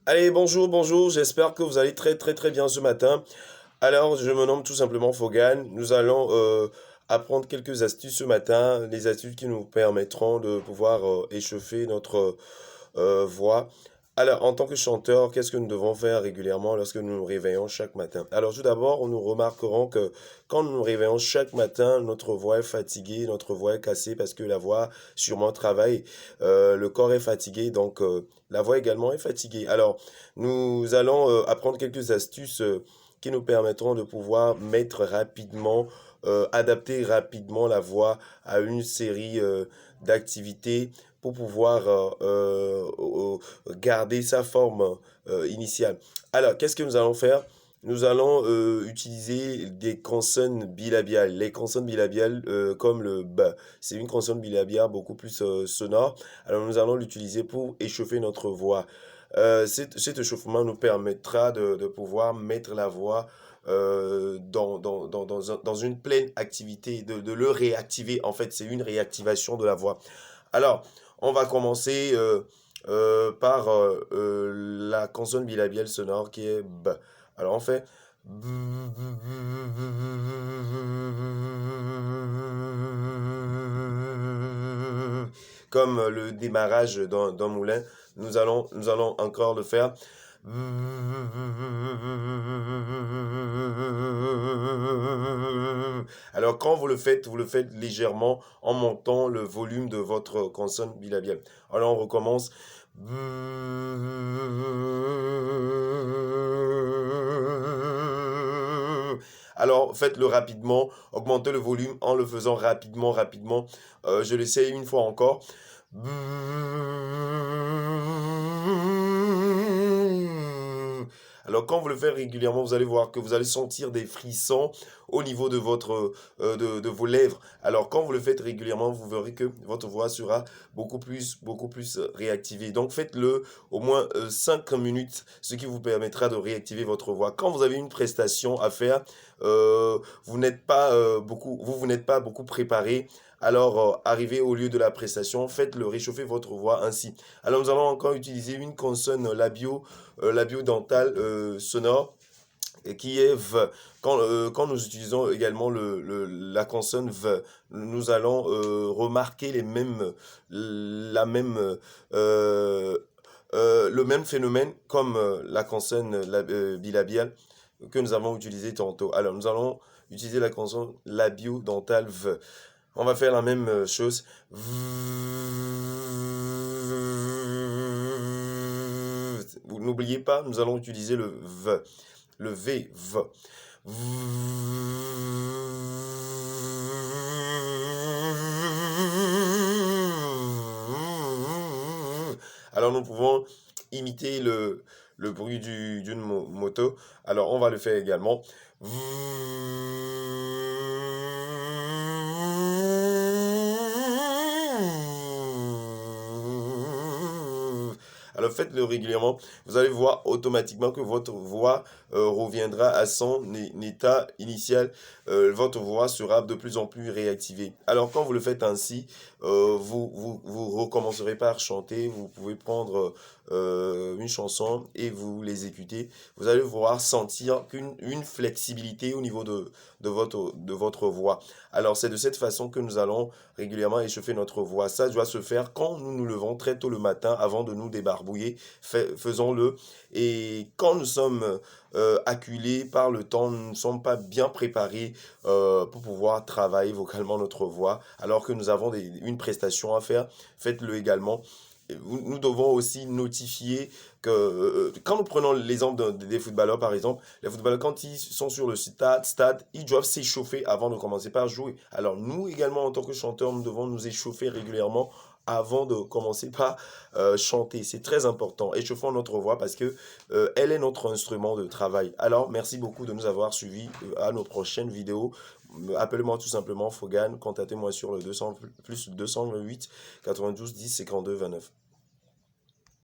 Allez, bonjour, bonjour, j'espère que vous allez très bien ce matin. Alors, je me nomme tout simplement Fogan. Nous allons apprendre quelques astuces ce matin, les astuces qui nous permettront de pouvoir échauffer notre voix. Alors, en tant que chanteur, qu'est-ce que nous devons faire régulièrement lorsque nous nous réveillons chaque matin? Alors, tout d'abord, nous remarquerons que quand nous nous réveillons chaque matin, notre voix est fatiguée, notre voix est cassée parce que la voix sûrement travaille. Le corps est fatigué, donc la voix également est fatiguée. Alors, nous allons apprendre quelques astuces qui nous permettront de pouvoir mettre rapidement, adapter rapidement la voix à une série d'activités pour pouvoir garder sa forme initiale. Alors, qu'est-ce que nous allons faire? Nous allons utiliser des consonnes bilabiales. Les consonnes bilabiales, comme le B, c'est une consonne bilabiale beaucoup plus sonore. Alors, nous allons l'utiliser pour échauffer notre voix. Cet échauffement nous permettra de pouvoir mettre la voix dans une pleine activité, de le réactiver. En fait, c'est une réactivation de la voix. Alors, on va commencer par la consonne bilabiale sonore qui est B. Alors, on fait comme le démarrage d'un moulin. Nous allons encore le faire. Alors, quand vous le faites légèrement en montant le volume de votre consonne bilabiale. Alors, on recommence. Alors, faites-le rapidement, augmentez le volume en le faisant rapidement. Je l'essaye une fois encore. Alors, quand vous le faites régulièrement, vous allez voir que vous allez sentir des frissons au niveau de de vos lèvres. Alors, quand vous le faites régulièrement, vous verrez que votre voix sera beaucoup plus réactivée. Donc, faites-le au moins 5 minutes, ce qui vous permettra de réactiver votre voix. Quand vous avez une prestation à faire, vous n'êtes pas beaucoup préparé. Alors, arrivez au lieu de la prestation, faites-le réchauffer votre voix ainsi. Alors, nous allons encore utiliser une consonne labio-dentale sonore et qui est V. Quand nous utilisons également la consonne V, nous allons remarquer euh, le même phénomène comme la consonne bilabiale que nous avons utilisé tantôt. Alors, nous allons utiliser la consonne labio-dentale V. On va faire la même chose. N'oubliez pas, nous allons utiliser le V. Le V, V. Alors nous pouvons imiter le bruit d'une moto. Alors on va le faire également. Alors faites-le régulièrement. Vous allez voir automatiquement que votre voix reviendra à son état initial. Votre voix sera de plus en plus réactivée. Alors quand vous le faites ainsi, vous recommencerez par chanter. Vous pouvez prendre une chanson et vous l'exécuter. Vous allez voir sentir une flexibilité au niveau de votre voix. Alors c'est de cette façon que nous allons régulièrement échauffer notre voix. Ça doit se faire quand nous nous levons très tôt le matin avant de nous débarbouiller. Faisons-le. Et quand nous sommes acculés par le temps, nous ne sommes pas bien préparés pour pouvoir travailler vocalement notre voix, alors que nous avons une prestation à faire, faites-le également. Nous devons aussi notifier que quand nous prenons l'exemple des footballeurs par exemple, les footballeurs quand ils sont sur le stade, ils doivent s'échauffer avant de commencer par jouer. Alors nous également en tant que chanteurs, nous devons nous échauffer régulièrement avant de commencer par chanter. C'est très important. Échauffons notre voix parce que elle est notre instrument de travail. Alors merci beaucoup de nous avoir suivis à nos prochaines vidéos. Appelez-moi tout simplement Fogan, contactez-moi sur le 200 plus 228 92 10 52 29.